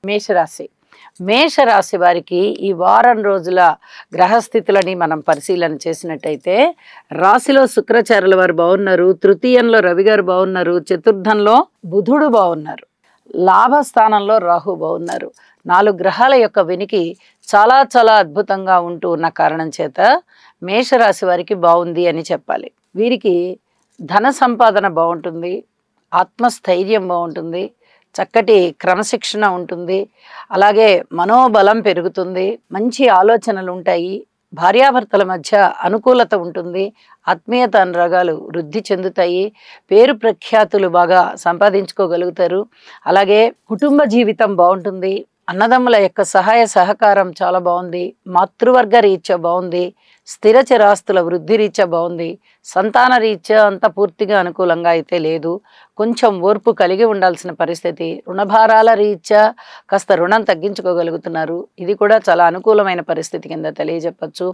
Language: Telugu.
మేషరాశి. మేషరాశి వారికి ఈ వారం రోజుల గ్రహస్థితులని మనం పరిశీలన చేసినట్టయితే రాశిలో శుక్రాచార్యుల వారు బాగున్నారు, తృతీయంలో రవి గారు బాగున్నారు, చతుర్థంలో బుధుడు బాగున్నారు, లాభస్థానంలో రాహు బాగున్నారు. 4 గ్రహాల యొక్క వెనికి చాలా చాలా అద్భుతంగా ఉంటూ ఉన్న కారణం చేత మేషరాశి వారికి బాగుంది అని చెప్పాలి. వీరికి ధన సంపాదన బాగుంటుంది, ఆత్మస్థైర్యం బాగుంటుంది, చక్కటి క్రమశిక్షణ ఉంటుంది, అలాగే మనోబలం పెరుగుతుంది, మంచి ఆలోచనలు ఉంటాయి, భార్యాభర్తల మధ్య అనుకూలత ఉంటుంది, ఆత్మీయత అనురాగాలు వృద్ధి చెందుతాయి, పేరు ప్రఖ్యాతులు బాగా సంపాదించుకోగలుగుతారు, అలాగే కుటుంబ జీవితం బాగుంటుంది, అన్నదమ్ముల యొక్క సహాయ సహకారం చాలా బాగుంది, మాతృవర్గ రీత్యా బాగుంది, స్థిర చిరాస్తుల వృద్ధి రీత్యా బాగుంది, సంతాన రీత్యా అంత పూర్తిగా అనుకూలంగా అయితే లేదు, కొంచెం ఓర్పు కలిగి ఉండాల్సిన పరిస్థితి, రుణభారాల రీత్యా కాస్త రుణం తగ్గించుకోగలుగుతున్నారు, ఇది కూడా చాలా అనుకూలమైన పరిస్థితి కింద తెలియజెప్పచ్చు.